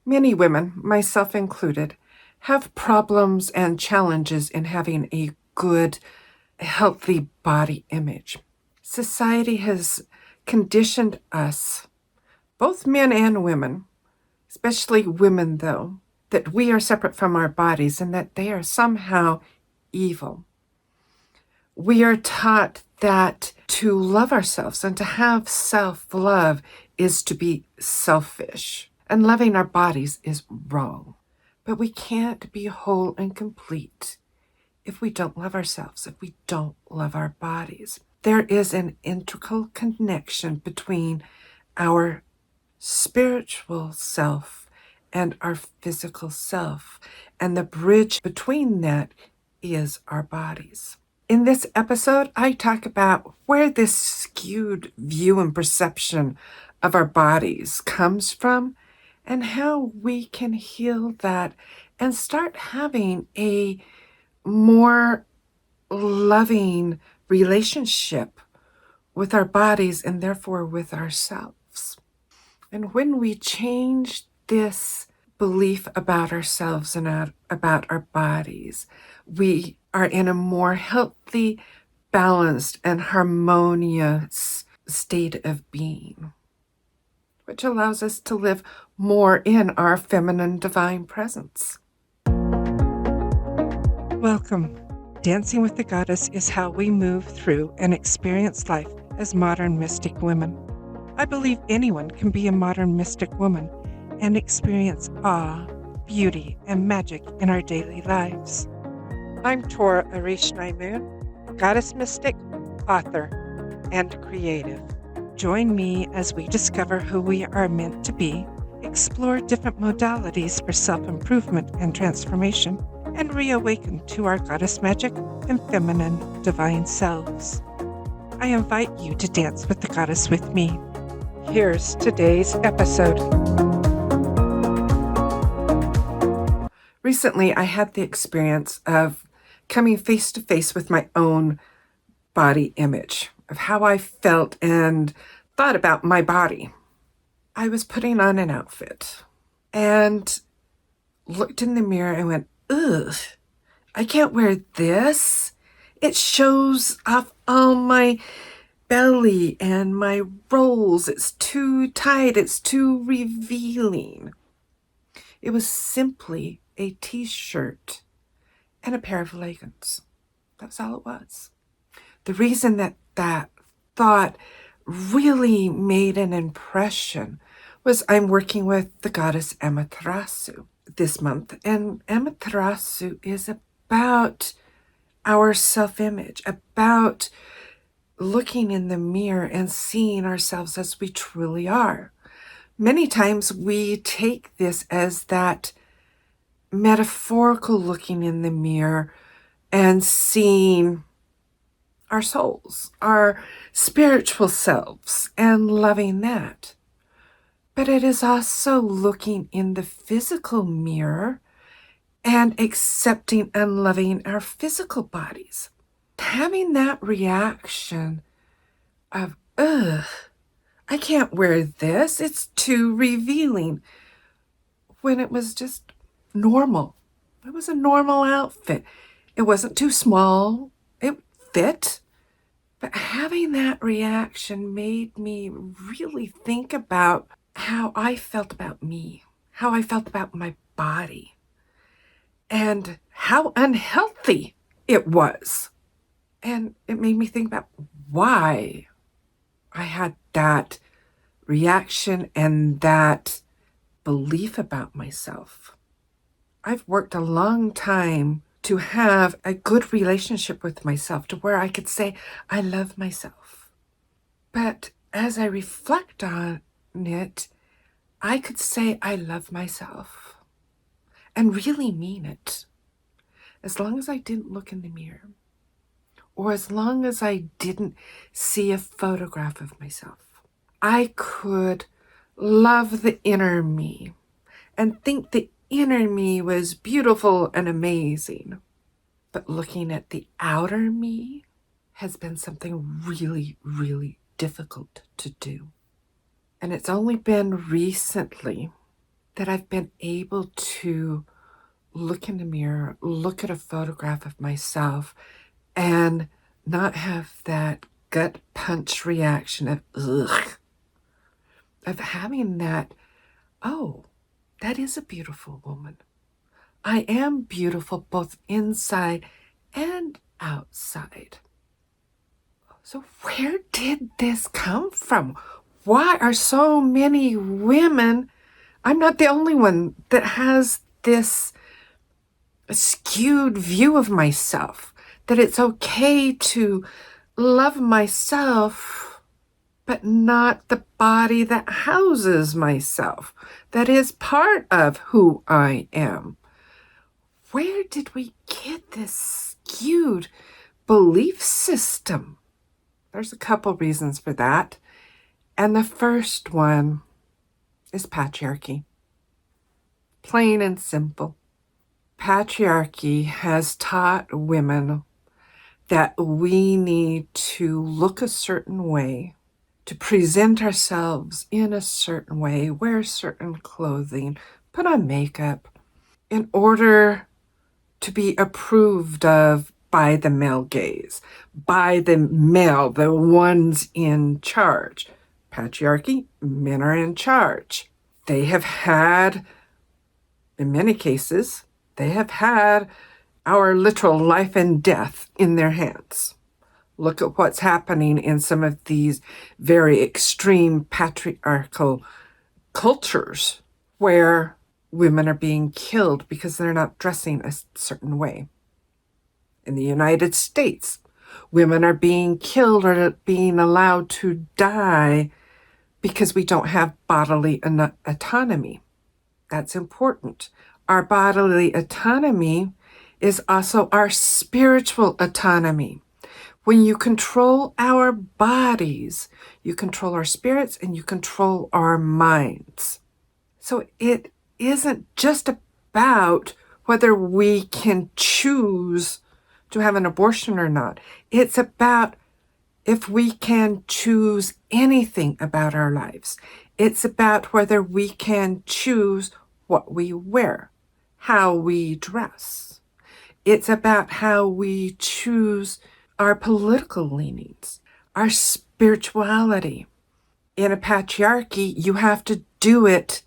Many women, myself included, have problems and challenges in having a good, healthy body image. Society has conditioned us, both men and women, especially women though, that we are separate from our bodies and that they are somehow evil. We are taught that to love ourselves and to have self-love is to be selfish, and loving our bodies is wrong. But we can't be whole and complete if we don't love ourselves, if we don't love our bodies. There is an integral connection between our spiritual self and our physical self, and the bridge between that is our bodies. In this episode, I talk about where this skewed view and perception of our bodies comes from and how we can heal that and start having a more loving relationship with our bodies and therefore with ourselves. And when we change this belief about ourselves and about our bodies, we are in a more healthy, balanced, and harmonious state of being, which allows us to live more in our feminine divine presence. Welcome. Dancing with the Goddess is how we move through and experience life as modern mystic women. I believe anyone can be a modern mystic woman and experience awe, beauty, and magic in our daily lives. I'm Tora Arishnai Moon, goddess mystic, author, and creative. Join me as we discover who we are meant to be, explore different modalities for self-improvement and transformation, and reawaken to our goddess magic and feminine divine selves. I invite you to dance with the goddess with me. Here's today's episode. Recently, I had the experience of coming face to face with my own body image, of how I felt and thought about my body. I was putting on an outfit and looked in the mirror and went, ugh, I can't wear this. It shows off all my belly and my rolls. It's too tight. It's too revealing. It was simply a t-shirt and a pair of leggings. That's all it was. The reason that thought really made an impression was I'm working with the goddess Amaterasu this month, and Amaterasu is about our self-image, about looking in the mirror and seeing ourselves as we truly are. Many times we take this as that metaphorical looking in the mirror and seeing our souls, our spiritual selves, and loving that. But it is also looking in the physical mirror and accepting and loving our physical bodies. Having that reaction of, ugh, I can't wear this, it's too revealing, when it was just normal. It was a normal outfit. It wasn't too small, it fit. But having that reaction made me really think about how I felt about me, how I felt about my body, and how unhealthy it was. And it made me think about why I had that reaction and that belief about myself. I've worked a long time to have a good relationship with myself, to where I could say, I love myself. But as I reflect on it, I could say I love myself and really mean it, as long as I didn't look in the mirror, or as long as I didn't see a photograph of myself. I could love the inner me and think the inner me was beautiful and amazing. But looking at the outer me has been something really, really difficult to do. And it's only been recently that I've been able to look in the mirror, look at a photograph of myself, and not have that gut punch reaction of ugh, of having that, oh, that is a beautiful woman. I am beautiful both inside and outside. So where did this come from? Why are so many women? I'm not the only one that has this skewed view of myself, that it's okay to love myself, but not the body that houses myself, that is part of who I am. Where did we get this skewed belief system? There's a couple reasons for that. And the first one is patriarchy. Plain and simple. Patriarchy has taught women that we need to look a certain way, to present ourselves in a certain way, wear certain clothing, put on makeup, in order to be approved of by the male gaze, by the male, the ones in charge. Patriarchy, men are in charge. They have had, in many cases, they have had our literal life and death in their hands. Look at what's happening in some of these very extreme patriarchal cultures where women are being killed because they're not dressing a certain way. In the United States, women are being killed or being allowed to die because we don't have bodily autonomy. That's important. Our bodily autonomy is also our spiritual autonomy. When you control our bodies, you control our spirits and you control our minds. So it isn't just about whether we can choose to have an abortion or not. It's about if we can choose anything about our lives. It's about whether we can choose what we wear, how we dress. It's about how we choose our political leanings, our spirituality. In a patriarchy, you have to do it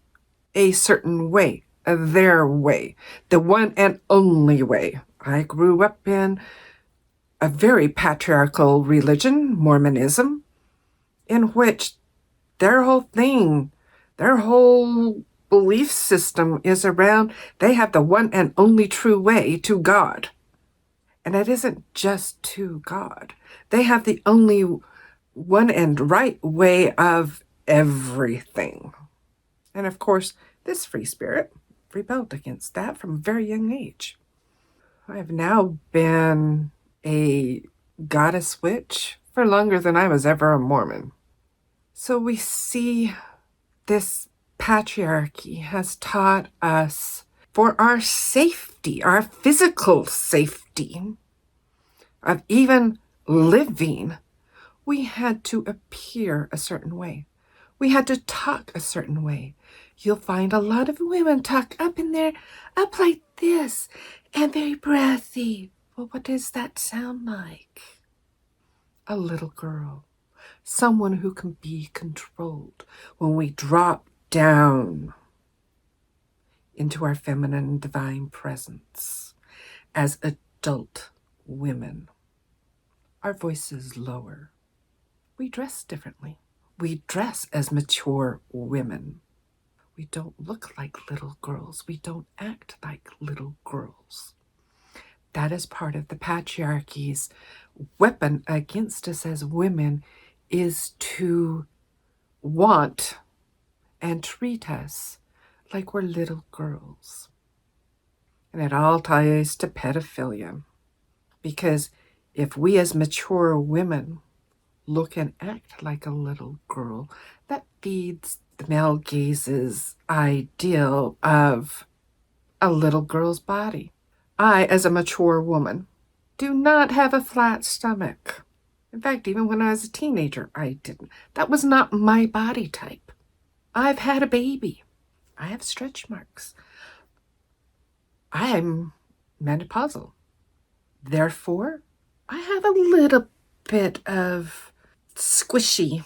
a certain way, their way, the one and only way. I grew up in a very patriarchal religion, Mormonism, in which their whole thing, their whole belief system is around they have the one and only true way to God. And it isn't just to God. They have the only one and right way of everything. And of course, this free spirit rebelled against that from a very young age. I've now been a goddess witch for longer than I was ever a Mormon. So we see this patriarchy has taught us for our safety, our physical safety of even living, we had to appear a certain way. We had to talk a certain way. You'll find a lot of women talk up in there, up like this, and very breathy. Well, what does that sound like? A little girl. Someone who can be controlled. When we drop down into our feminine divine presence as adult women, our voices lower. We dress differently. We dress as mature women. We don't look like little girls. We don't act like little girls. That is part of the patriarchy's weapon against us as women, is to want and treat us like we're little girls. And it all ties to pedophilia. Because if we as mature women look and act like a little girl, that feeds the male gaze's ideal of a little girl's body. I, as a mature woman, do not have a flat stomach. In fact, even when I was a teenager, I didn't. That was not my body type. I've had a baby. I have stretch marks. I'm menopausal. Therefore, I have a little bit of squishy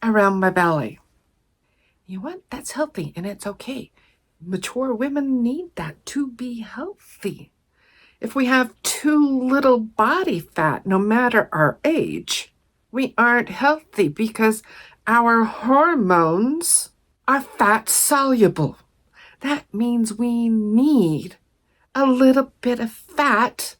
around my belly. You know what? That's healthy and it's okay. Mature women need that to be healthy. If we have too little body fat, no matter our age, we aren't healthy because our hormones are fat soluble. That means we need a little bit of fat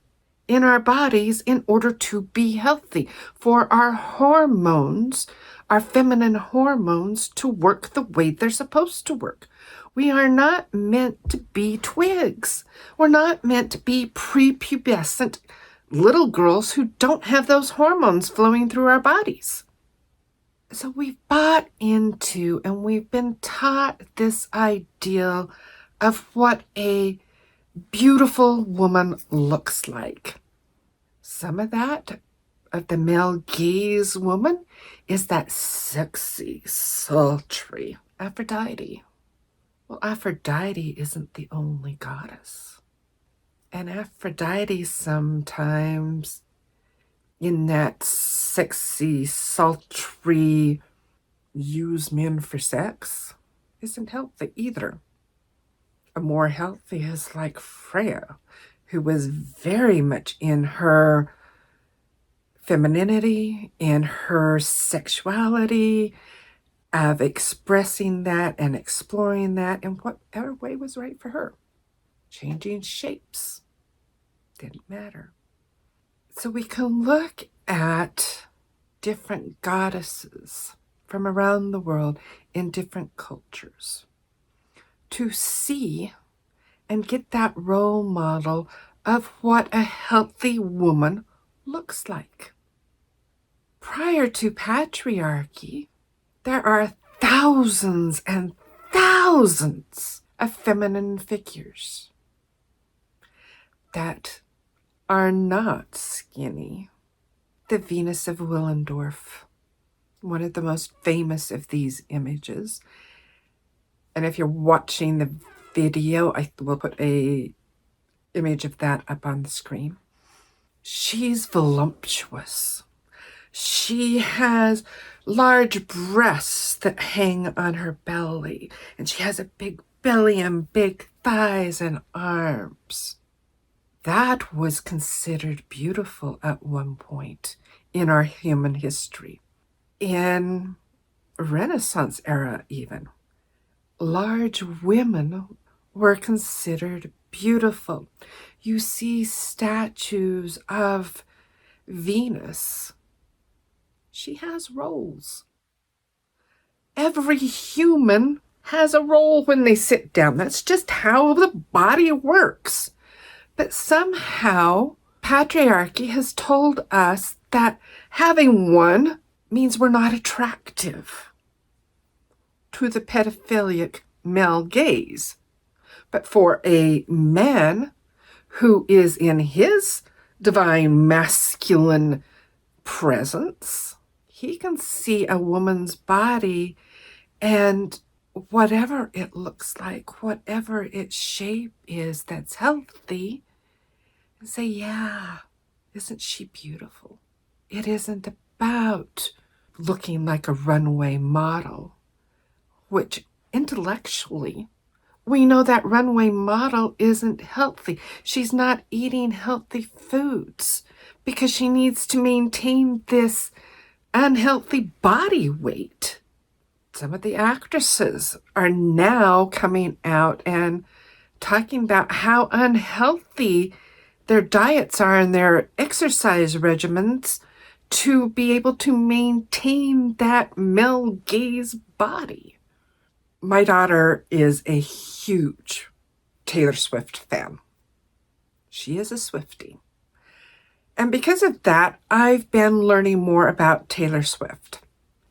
in our bodies in order to be healthy, for our hormones, our feminine hormones, to work the way they're supposed to work. We are not meant to be twigs. We're not meant to be prepubescent little girls who don't have those hormones flowing through our bodies. So we've bought into and we've been taught this ideal of what a beautiful woman looks like. Some of that, of the male gaze woman, is that sexy, sultry Aphrodite. Well, Aphrodite isn't the only goddess. And Aphrodite sometimes, in that sexy, sultry, use men for sex, isn't healthy either. A more healthy is like Freya, who was very much in her femininity, in her sexuality, of expressing that and exploring that in whatever way was right for her. Changing shapes didn't matter. So we can look at different goddesses from around the world in different cultures to see and get that role model of what a healthy woman looks like. Prior to patriarchy, there are thousands and thousands of feminine figures that are not skinny. The Venus of Willendorf, one of the most famous of these images. And if you're watching the video, I will put a image of that up on the screen. She's voluptuous. She has large breasts that hang on her belly, and she has a big belly and big thighs and arms. That was considered beautiful at one point in our human history. In Renaissance era even, large women were considered beautiful. You see statues of Venus. She has roles. Every human has a role when they sit down. That's just how the body works. But somehow, patriarchy has told us that having one means we're not attractive to the pedophilic male gaze. But for a man who is in his divine masculine presence, he can see a woman's body and whatever it looks like, whatever its shape is that's healthy, and say, yeah, isn't she beautiful? It isn't about looking like a runway model, which intellectually, we know that runway model isn't healthy. She's not eating healthy foods because she needs to maintain this unhealthy body weight. Some of the actresses are now coming out and talking about how unhealthy their diets are and their exercise regimens to be able to maintain that male gaze body. My daughter is a huge Taylor Swift fan. She is a Swiftie. And because of that, I've been learning more about Taylor Swift.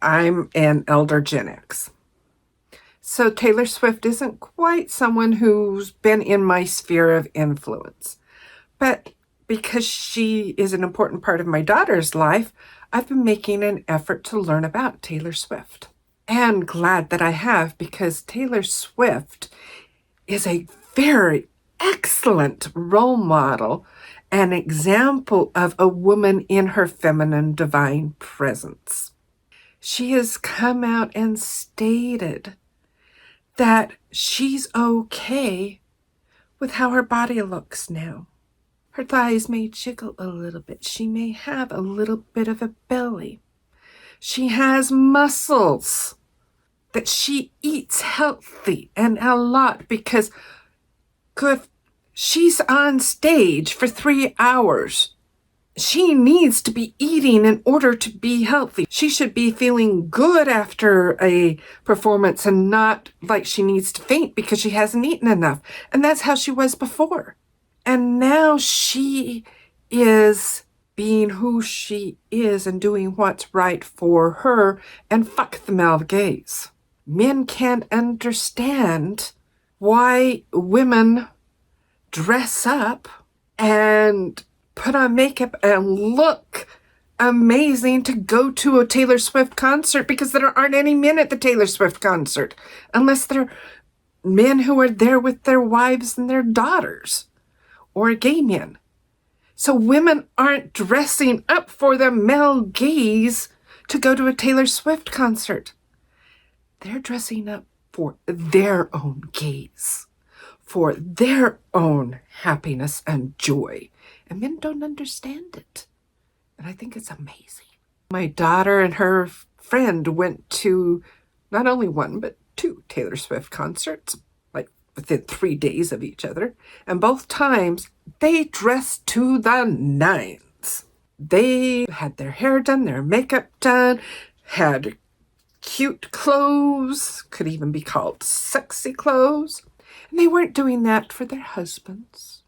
I'm an elder Gen X. So Taylor Swift isn't quite someone who's been in my sphere of influence. But because she is an important part of my daughter's life, I've been making an effort to learn about Taylor Swift. and glad that I have, because Taylor Swift is a very excellent role model, an example of a woman in her feminine divine presence. She has come out and stated that she's okay with how her body looks now. Her thighs may jiggle a little bit. She may have a little bit of a belly. She has muscles. That she eats healthy and a lot, because she's on stage for 3 hours. She needs to be eating in order to be healthy. She should be feeling good after a performance and not like she needs to faint because she hasn't eaten enough. And that's how she was before. And now she is being who she is and doing what's right for her, and fuck the male gaze. Men can't understand why women dress up and put on makeup and look amazing to go to a Taylor Swift concert, because there aren't any men at the Taylor Swift concert unless they're men who are there with their wives and their daughters, or gay men. So women aren't dressing up for the male gaze to go to a Taylor Swift concert. They're dressing up for their own gaze, for their own happiness and joy. And men don't understand it. And I think it's amazing. My daughter and her friend went to not only one, but 2 Taylor Swift concerts, like within 3 days of each other. And both times, they dressed to the nines. They had their hair done, their makeup done, had cute clothes, could even be called sexy clothes. And they weren't doing that for their husbands.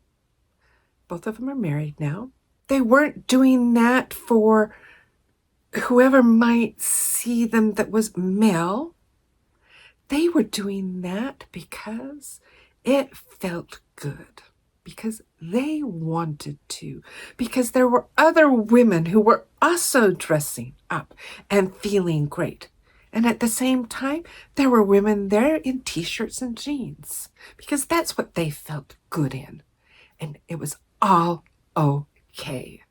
Both of them are married now. They weren't doing that for whoever might see them that was male. They were doing that because it felt good, because they wanted to, because there were other women who were also dressing up and feeling great. And at the same time, there were women there in t-shirts and jeans, because that's what they felt good in. And it was all okay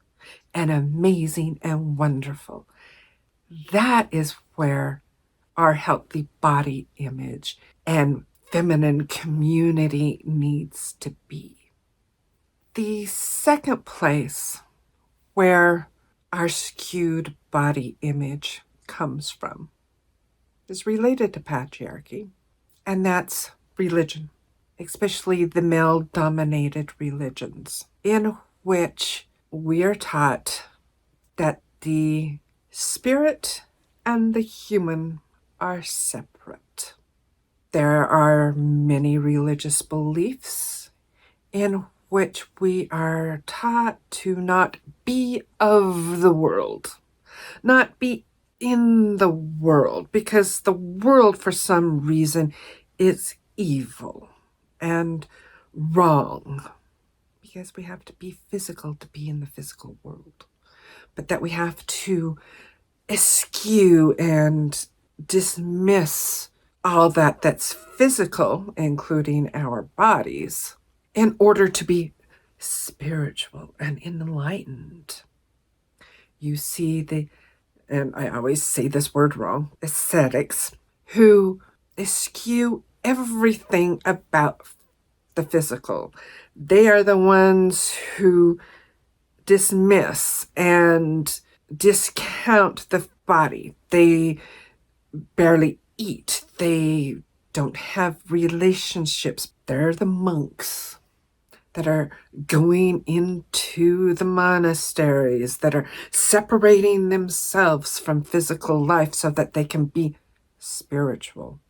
and amazing and wonderful. That is where our healthy body image and feminine community needs to be. The second place where our skewed body image comes from is related to patriarchy, and that's religion, especially the male-dominated religions, in which we are taught that the spirit and the human are separate. There are many religious beliefs in which we are taught to not be of the world, not be in the world, because the world, for some reason, is evil and wrong, because we have to be physical to be in the physical world, but that we have to eschew and dismiss all that's physical, including our bodies, in order to be spiritual and enlightened. You see and I always say this word wrong, ascetics, who eschew everything about the physical. They are the ones who dismiss and discount the body. They barely eat. They don't have relationships. They're the monks that are going into the monasteries, that are separating themselves from physical life so that they can be spiritual.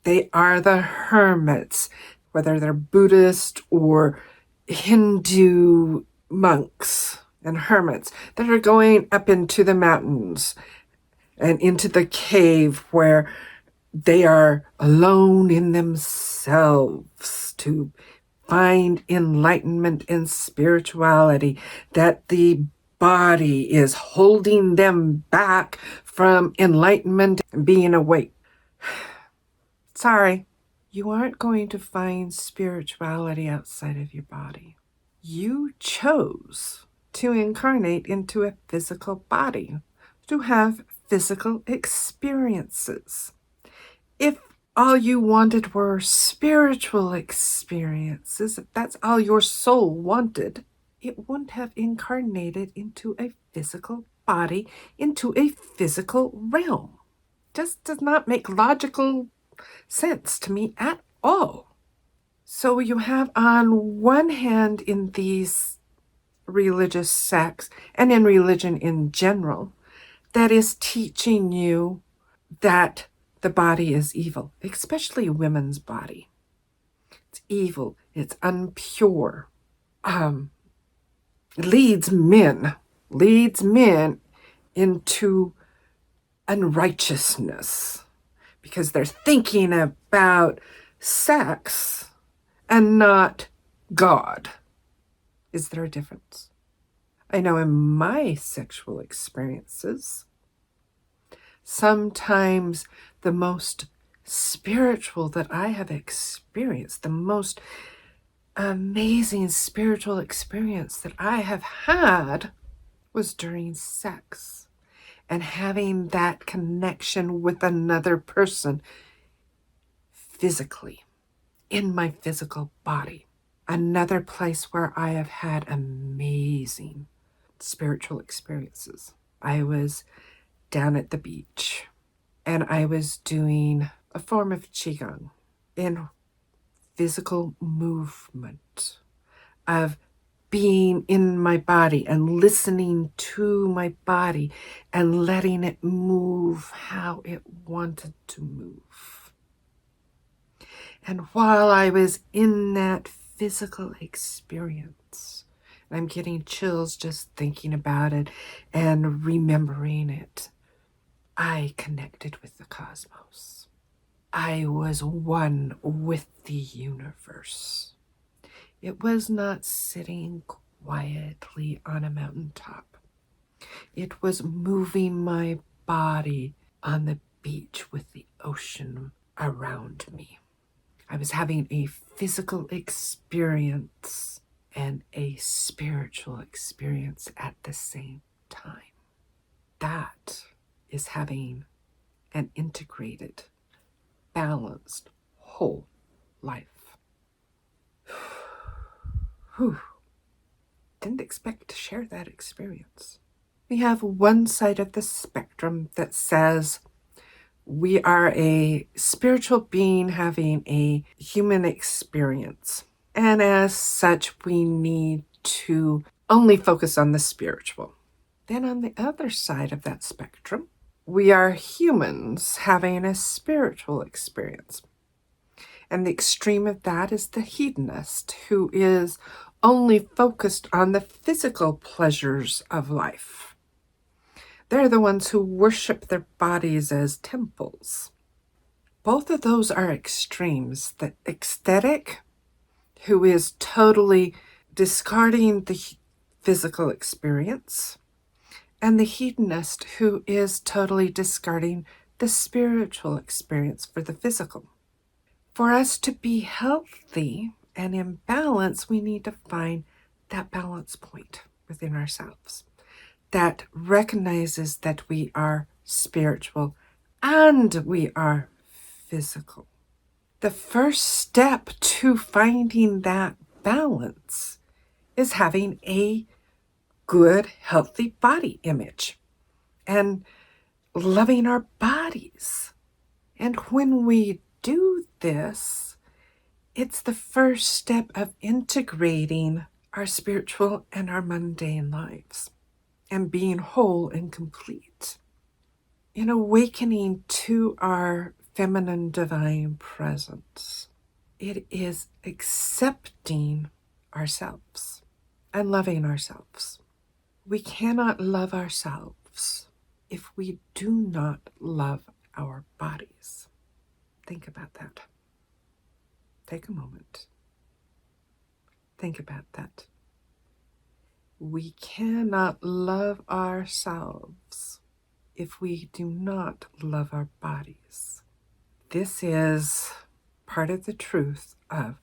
They are the hermits, whether they're Buddhist or Hindu monks and hermits, that are going up into the mountains and into the cave where they are alone in themselves to find enlightenment and spirituality, that the body is holding them back from enlightenment and being awake. Sorry, you aren't going to find spirituality outside of your body. You chose to incarnate into a physical body, to have physical experiences. If all you wanted were spiritual experiences, if that's all your soul wanted, it wouldn't have incarnated into a physical body, into a physical realm. Just does not make logical sense to me at all. So you have on one hand in these religious sects and in religion in general that is teaching you that the body is evil, especially women's body. It's evil, it's unpure. Leads men into unrighteousness because they're thinking about sex and not God. Is there a difference? I know in my sexual experiences, sometimes the most spiritual that I have experienced, the most amazing spiritual experience that I have had was during sex and having that connection with another person physically, in my physical body. Another place where I have had amazing spiritual experiences. I was down at the beach and I was doing a form of Qigong in physical movement of being in my body and listening to my body and letting it move how it wanted to move. And while I was in that physical experience, I'm getting chills just thinking about it and remembering it, I connected with the cosmos. I was one with the universe. It was not sitting quietly on a mountaintop. It was moving my body on the beach with the ocean around me. I was having a physical experience and a spiritual experience at the same time. That is having an integrated, balanced, whole life. Whew. Didn't expect to share that experience. We have one side of the spectrum that says we are a spiritual being having a human experience. And as such, we need to only focus on the spiritual. Then on the other side of that spectrum, we are humans having a spiritual experience. And the extreme of that is the hedonist, who is only focused on the physical pleasures of life. They're the ones who worship their bodies as temples. Both of those are extremes. The ecstatic, who is totally discarding the physical experience, and the hedonist, who is totally discarding the spiritual experience for the physical. For us to be healthy and in balance, we need to find that balance point within ourselves that recognizes that we are spiritual and we are physical. The first step to finding that balance is having a good, healthy body image and loving our bodies. And when we do this, it's the first step of integrating our spiritual and our mundane lives and being whole and complete. In awakening to our feminine divine presence, it is accepting ourselves and loving ourselves. We cannot love ourselves if we do not love our bodies. Think about that. Take a moment. Think about that. We cannot love ourselves if we do not love our bodies. This is part of the truth of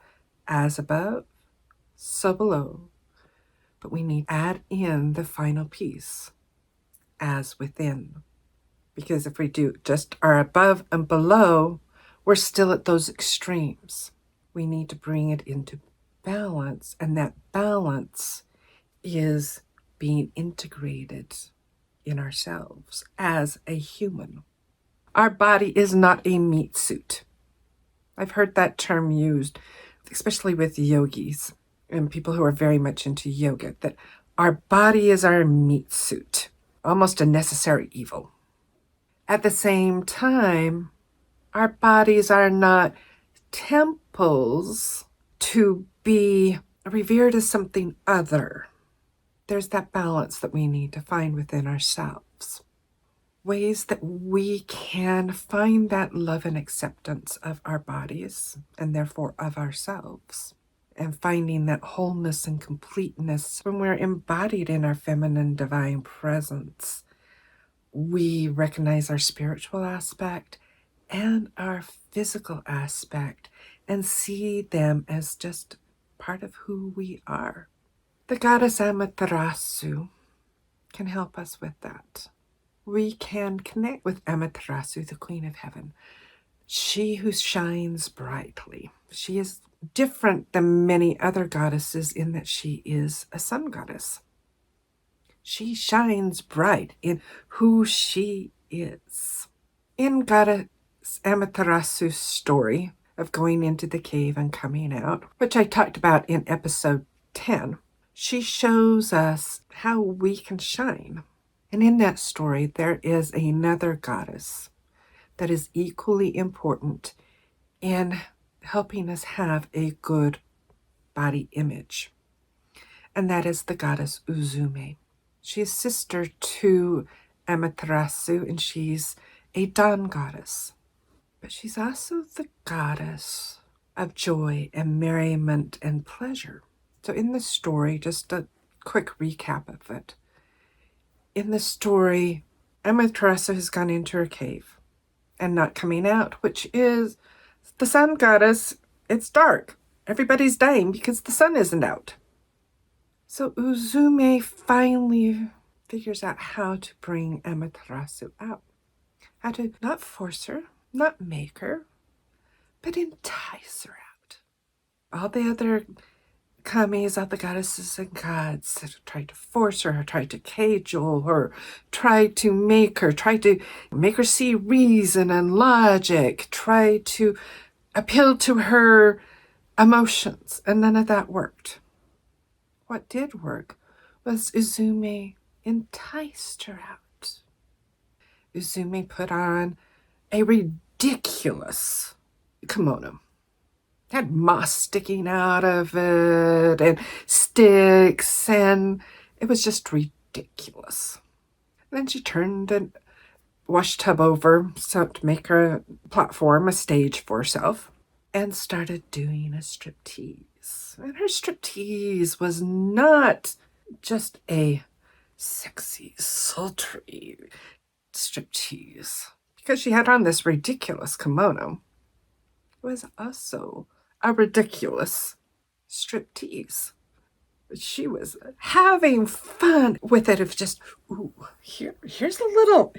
as above, so below. But we need to add in the final piece, as within. Because if we do just our above and below, we're still at those extremes. We need to bring it into balance, and that balance is being integrated in ourselves as a human. Our body is not a meat suit. I've heard that term used, especially with yogis and people who are very much into yoga, that our body is our meat suit, almost a necessary evil. At the same time, our bodies are not temples to be revered as something other. There's that balance that we need to find within ourselves. Ways that we can find that love and acceptance of our bodies and therefore of ourselves. And finding that wholeness and completeness when we're embodied in our feminine divine presence. We recognize our spiritual aspect and our physical aspect and see them as just part of who we are. The goddess Amaterasu can help us with that. We can connect with Amaterasu, the Queen of Heaven, she who shines brightly. She is different than many other goddesses in that she is a sun goddess. She shines bright in who she is. In Goddess Amaterasu's story of going into the cave and coming out, which I talked about in episode 10, she shows us how we can shine. And in that story, there is another goddess that is equally important in helping us have a good body image. And that is the goddess Uzume. She is sister to Amaterasu, and she's a dawn goddess. But she's also the goddess of joy and merriment and pleasure. So in the story, just a quick recap of it. In the story, Amaterasu has gone into her cave and not coming out, which is the sun goddess. It's dark. Everybody's dying because the sun isn't out. So Uzume finally figures out how to bring Amaterasu out. How to not force her, not make her, but entice her out. All the other kamis, all the goddesses and gods that tried to force her, tried to cajole her, tried to make her see reason and logic, tried to appeal to her emotions, and none of that worked. What did work was Uzume enticed her out. Uzume put on a ridiculous kimono. It had moss sticking out of it and sticks, and it was just ridiculous. And then she turned a wash tub over so to make her platform, a stage for herself, and started doing a striptease. And her striptease was not just a sexy, sultry striptease. Because she had on this ridiculous kimono, it was also a ridiculous striptease. But she was having fun with it of just, ooh, here's a little.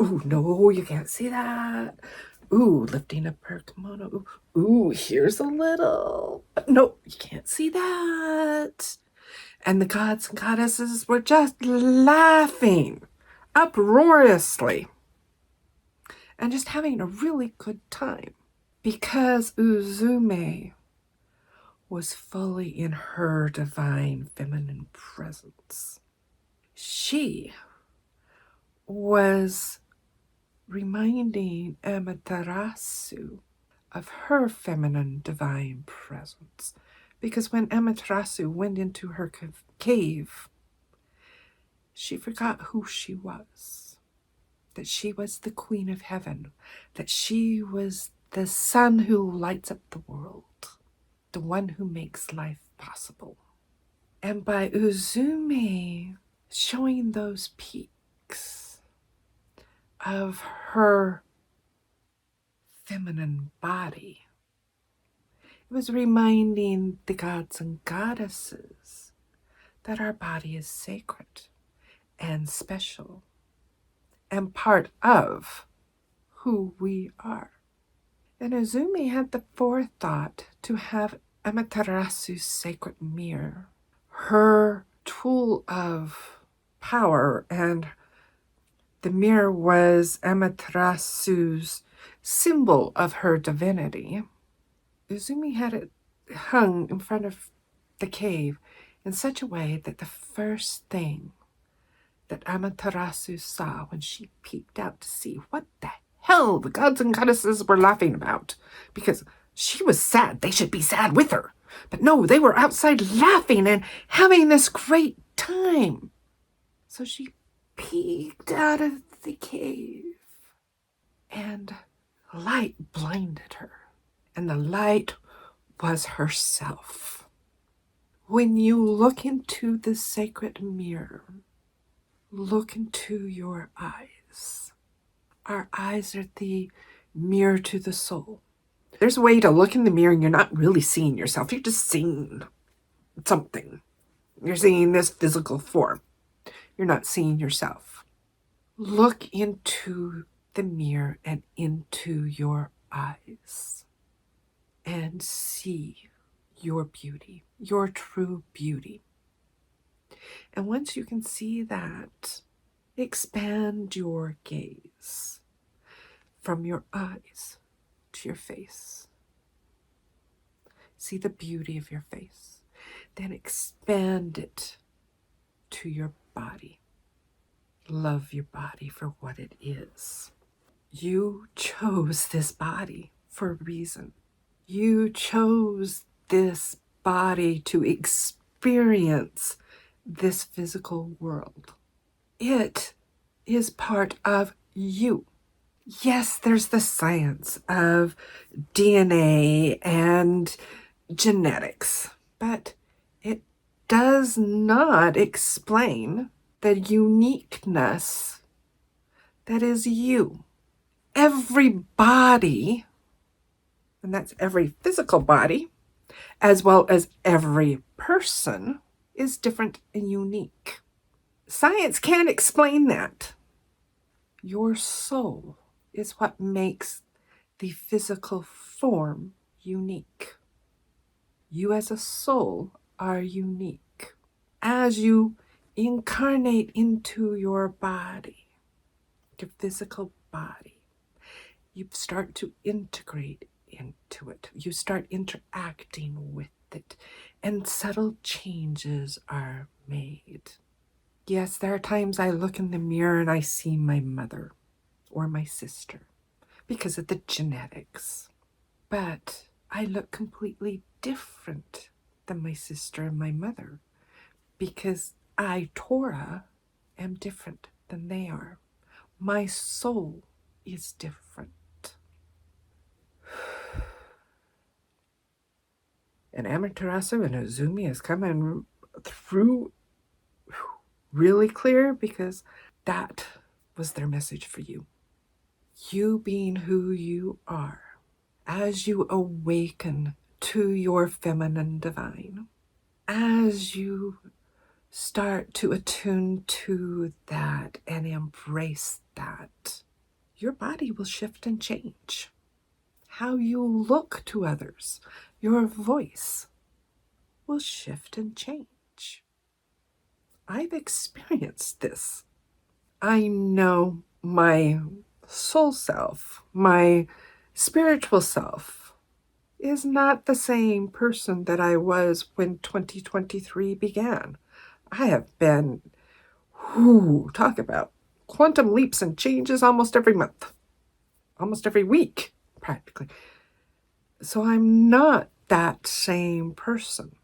Ooh, no, you can't see that. Ooh, lifting up her kimono. Ooh, here's a little. No, you can't see that. And the gods and goddesses were just laughing uproariously and just having a really good time because Uzume was fully in her divine feminine presence. She was reminding Amaterasu of her feminine divine presence. Because when Amaterasu went into her cave, she forgot who she was. That she was the Queen of Heaven. That she was the sun who lights up the world. The one who makes life possible. And by Uzume showing those peaks of her feminine body. It was reminding the gods and goddesses that our body is sacred and special and part of who we are. And Uzume had the forethought to have Amaterasu's sacred mirror, her tool of power, and the mirror was Amaterasu's symbol of her divinity. Uzume had it hung in front of the cave in such a way that the first thing that Amaterasu saw when she peeped out to see what the hell the gods and goddesses were laughing about, because she was sad, they should be sad with her. But no, they were outside laughing and having this great time. So she peeked out of the cave, and light blinded her, and the light was herself. When you look into the sacred mirror, look into your eyes. Our eyes are the mirror to the soul. There's a way to look in the mirror and you're not really seeing yourself. You're just seeing something. You're seeing this physical form. You're not seeing yourself. Look into the mirror and into your eyes and see your beauty, your true beauty. And once you can see that, expand your gaze from your eyes to your face. See the beauty of your face. Then expand it to your body. Love your body for what it is. You chose this body for a reason. You chose this body to experience this physical world. It is part of you. Yes, there's the science of DNA and genetics, but it does not explain the uniqueness that is you. Every body, and that's every physical body, as well as every person, is different and unique. Science can't explain that. Your soul is what makes the physical form unique. You as a soul are unique. As you incarnate into your body, your physical body, you start to integrate into it. You start interacting with it, and subtle changes are made. Yes, there are times I look in the mirror and I see my mother or my sister because of the genetics. But I look completely different than my sister and my mother because I, Torah, am different than they are. My soul is different. And Amaterasu and Uzume is coming through really clear because that was their message for you. You being who you are, as you awaken to your feminine divine, as you start to attune to that and embrace that, your body will shift and change. How you look to others, your voice will shift and change. I've experienced this. I know my soul self, my spiritual self, is not the same person that I was when 2023 began. I have been, talk about quantum leaps and changes almost every month, almost every week, practically. So I'm not that same person.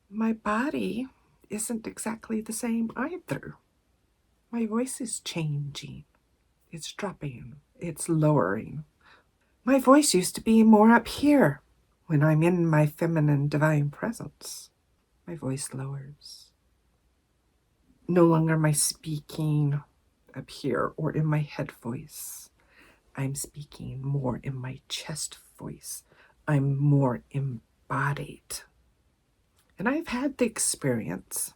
My body isn't exactly the same either. My voice is changing. It's dropping. It's lowering. My voice used to be more up here. When I'm in my feminine divine presence, my voice lowers. No longer am I speaking up here or in my head voice. I'm speaking more in my chest voice. I'm more embodied. And I've had the experience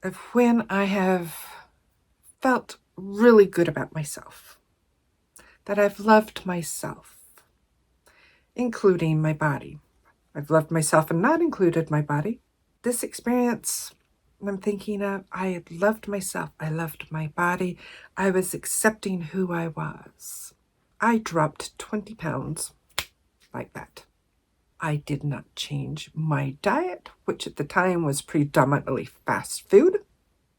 of when I have felt really good about myself, that I've loved myself, including my body. I've loved myself and not included my body. This experience I'm thinking of, I had loved myself. I loved my body. I was accepting who I was. I dropped 20 pounds like that. I did not change my diet, which at the time was predominantly fast food.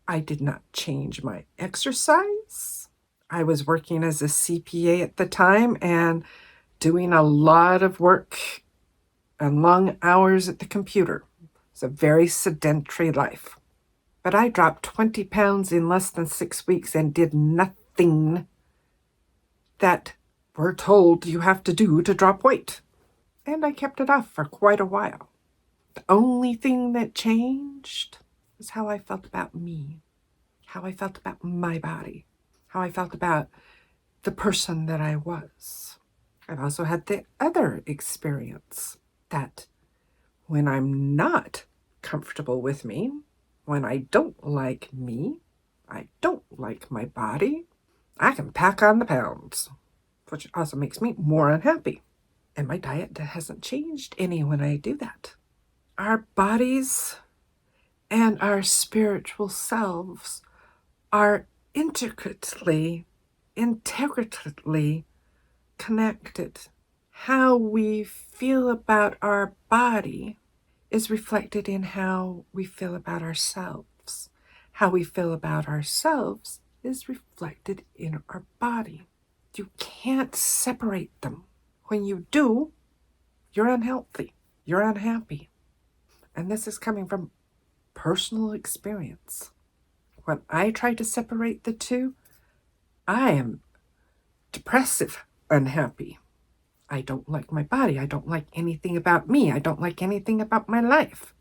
I did not change my exercise. I was working as a CPA at the time and doing a lot of work and long hours at the computer. It's a very sedentary life. But I dropped 20 pounds in less than 6 weeks and did nothing that we're told you have to do to drop weight. And I kept it off for quite a while. The only thing that changed was how I felt about me, how I felt about my body, how I felt about the person that I was. I've also had the other experience that when I'm not comfortable with me, when I don't like me, I don't like my body, I can pack on the pounds, which also makes me more unhappy. And my diet hasn't changed any when I do that. Our bodies and our spiritual selves are intricately connected. How we feel about our body is reflected in how we feel about ourselves. How we feel about ourselves is reflected in our body. You can't separate them. When you do, you're unhealthy. You're unhappy. And this is coming from personal experience. When I try to separate the two, I am depressive, unhappy. I don't like my body. I don't like anything about me. I don't like anything about my life.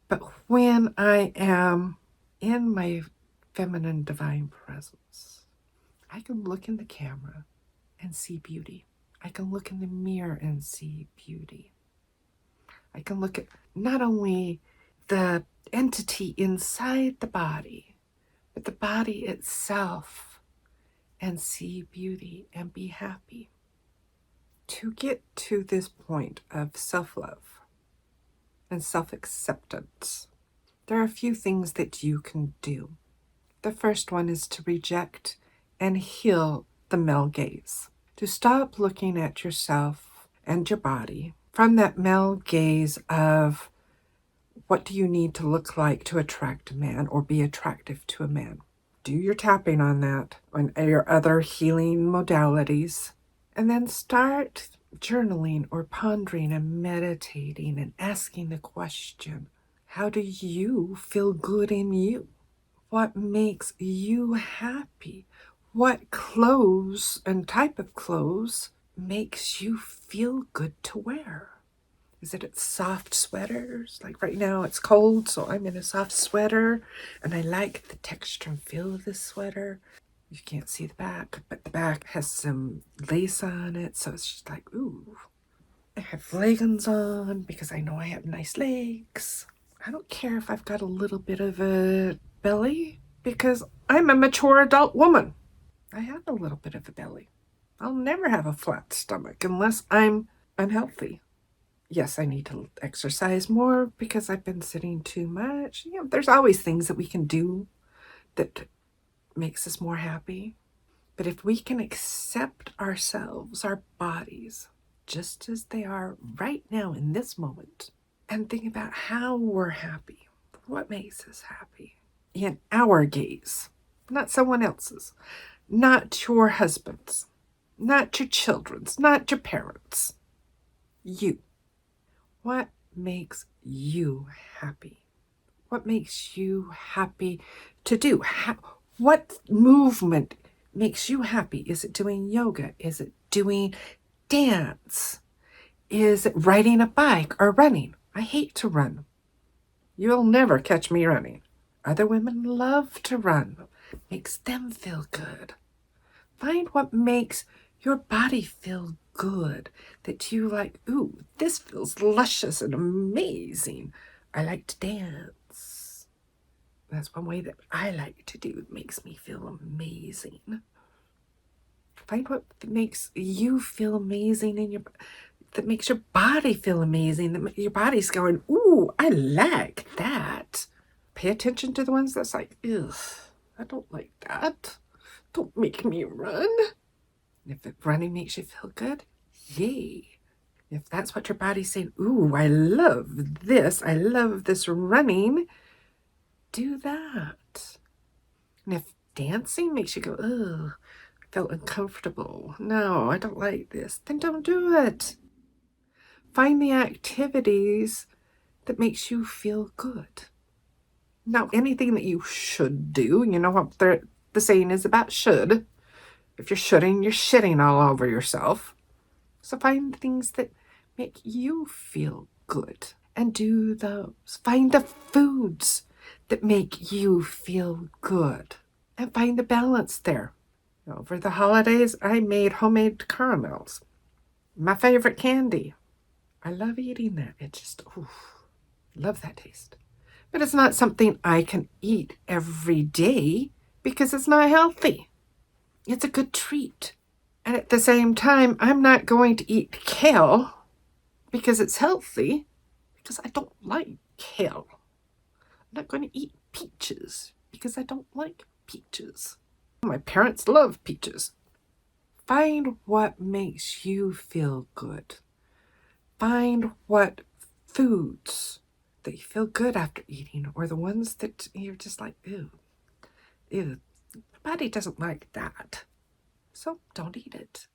But when I am in my feminine divine presence, I can look in the camera and see beauty. I can look in the mirror and see beauty. I can look at not only the entity inside the body, but the body itself and see beauty and be happy. To get to this point of self-love and self-acceptance, there are a few things that you can do. The first one is to reject and heal the male gaze. To stop looking at yourself and your body from that male gaze of what do you need to look like to attract a man or be attractive to a man. Do your tapping on that, on your other healing modalities, and then start journaling or pondering and meditating and asking the question, how do you feel good in you? What makes you happy? What clothes and type of clothes makes you feel good to wear? Is it soft sweaters? Like right now it's cold, so I'm in a soft sweater and I like the texture and feel of this sweater. You can't see the back, but the back has some lace on it, so it's just like, ooh. I have leggings on because I know I have nice legs. I don't care if I've got a little bit of a belly because I'm a mature adult woman. I have a little bit of a belly. I'll never have a flat stomach unless I'm unhealthy. Yes, I need to exercise more because I've been sitting too much. You know, there's always things that we can do that makes us more happy. But if we can accept ourselves, our bodies, just as they are right now in this moment, and think about how we're happy, what makes us happy in our gaze, not someone else's, not your husband's, not your children's, not your parents', you. What makes you happy? What makes you happy to do? What movement makes you happy? Is it doing yoga? Is it doing dance? Is it riding a bike or running? I hate to run. You'll never catch me running. Other women love to run. Makes them feel good. Find what makes your body feel good, that you like, ooh, this feels luscious and amazing. I like to dance. That's one way that I like to do. It makes me feel amazing. Find what makes you feel amazing in that makes your body feel amazing, that your body's going, ooh, I like that. Pay attention to the ones that's like, ugh, I don't like that. Don't make me run. If running makes you feel good, yay. If that's what your body's saying, ooh, I love this running, do that. And if dancing makes you go, ugh, I feel uncomfortable, no, I don't like this, then don't do it. Find the activities that makes you feel good. Now, anything that you should do, you know what the saying is about should. If you're shoulding, you're shitting all over yourself. So find things that make you feel good and do those. Find the foods that make you feel good and find the balance there. Over the holidays, I made homemade caramels. My favorite candy. I love eating that. It just, love that taste. But it's not something I can eat every day because it's not healthy. It's a good treat. And at the same time, I'm not going to eat kale because it's healthy, because I don't like kale. I'm not going to eat peaches because I don't like peaches. My parents love peaches. Find what makes you feel good. Find what foods that you feel good after eating, or the ones that you're just like, ew, my body doesn't like that. So don't eat it.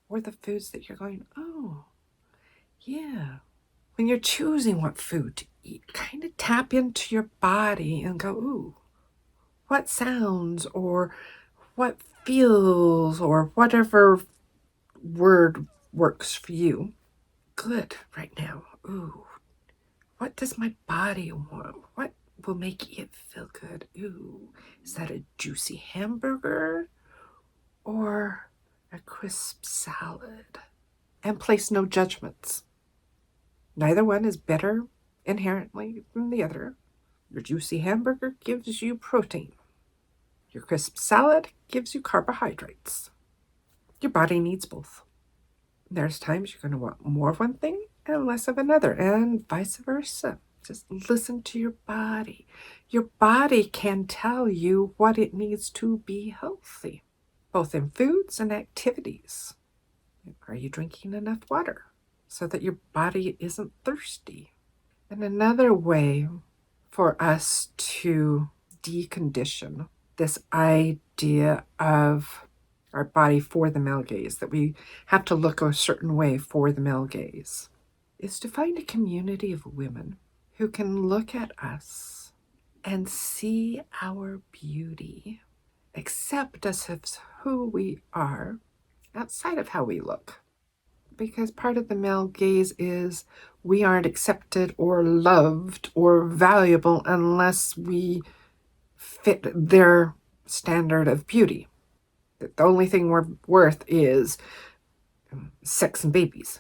Or the foods that you're going, oh, yeah. When you're choosing what food to eat, kind of tap into your body and go, ooh, what sounds or what feels or whatever word works for you good right now. Ooh, what does my body want? What will make it feel good? Ooh, is that a juicy hamburger or a crisp salad? And place no judgments. Neither one is better inherently than the other. Your juicy hamburger gives you protein. Your crisp salad gives you carbohydrates. Your body needs both. There's times you're going to want more of one thing and less of another, and vice versa. Just listen to your body. Your body can tell you what it needs to be healthy, both in foods and activities. Are you drinking enough water so that your body isn't thirsty? And another way for us to decondition this idea of our body for the male gaze, that we have to look a certain way for the male gaze, is to find a community of women who can look at us and see our beauty, accept us as who we are outside of how we look. Because part of the male gaze is we aren't accepted or loved or valuable unless we fit their standard of beauty. That the only thing we're worth is sex and babies.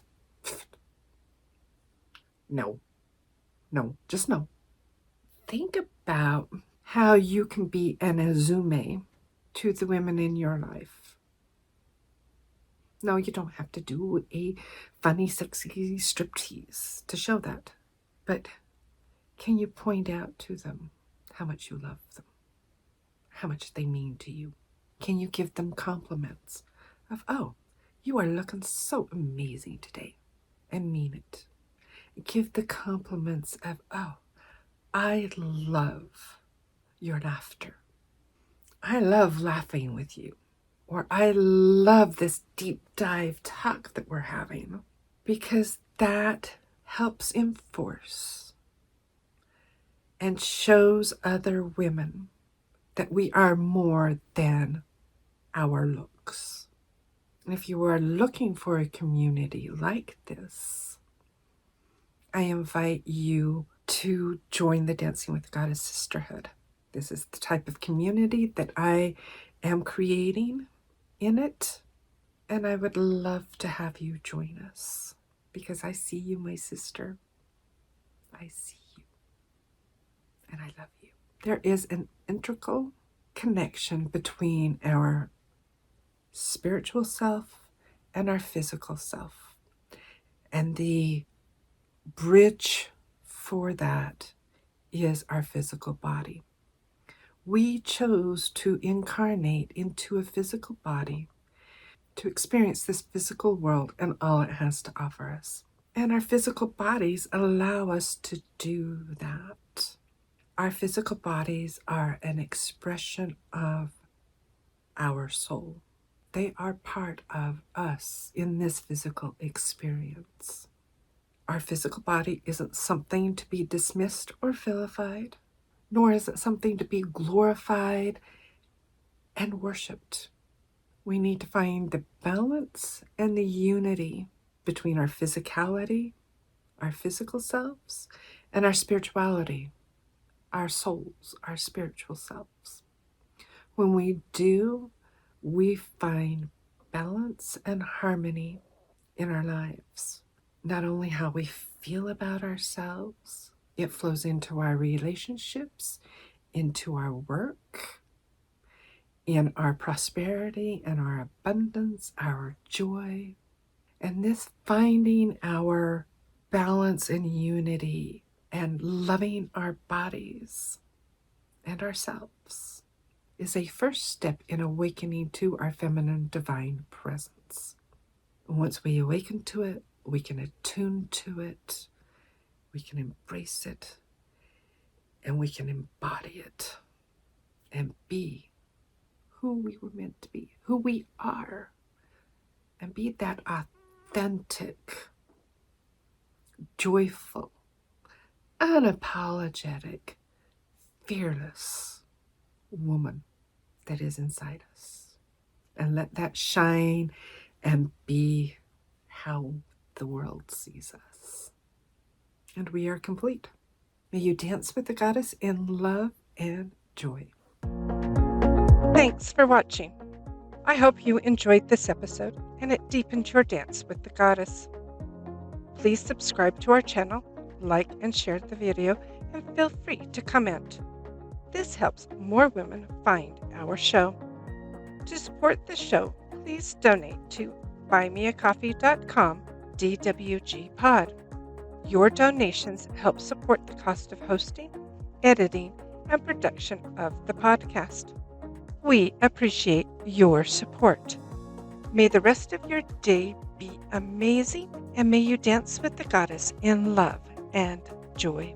No, just no. Think about how you can be an Uzume to the women in your life. No, you don't have to do a funny, sexy striptease to show that. But can you point out to them how much you love them? How much they mean to you? Can you give them compliments of, oh, you are looking so amazing today, and mean it? Give the compliments of, oh, I love your laughter. I love laughing with you. Or I love this deep dive talk that we're having. Because that helps enforce and shows other women that we are more than our looks. And if you are looking for a community like this, I invite you to join the Dancing with Goddess Sisterhood. This is the type of community that I am creating in it. And I would love to have you join us, because I see you, my sister. I see you, and I love you. There is an integral connection between our spiritual self and our physical self. And the bridge for that is our physical body. We chose to incarnate into a physical body to experience this physical world and all it has to offer us. And our physical bodies allow us to do that. Our physical bodies are an expression of our soul. They are part of us in this physical experience. Our physical body isn't something to be dismissed or vilified, nor is it something to be glorified and worshipped. We need to find the balance and the unity between our physicality, our physical selves, and our spirituality, our souls, our spiritual selves. When we do, we find balance and harmony in our lives. Not only how we feel about ourselves, it flows into our relationships, into our work, in our prosperity and our abundance, our joy. And this finding our balance and unity and loving our bodies and ourselves is a first step in awakening to our feminine divine presence. Once we awaken to it, we can attune to it, we can embrace it, and we can embody it and be who we were meant to be, who we are, and be that authentic, joyful, unapologetic, fearless woman that is inside us. And let that shine and be how the world sees us. And we are complete. May you dance with the goddess in love and joy. Thanks for watching. I hope you enjoyed this episode and it deepened your dance with the goddess. Please subscribe to our channel, like and share the video, and feel free to comment. This helps more women find our show. To support the show, please donate to buymeacoffee.com DWGpod. Your donations help support the cost of hosting, editing, and production of the podcast. We appreciate your support. May the rest of your day be amazing, and may you dance with the goddess in love and joy.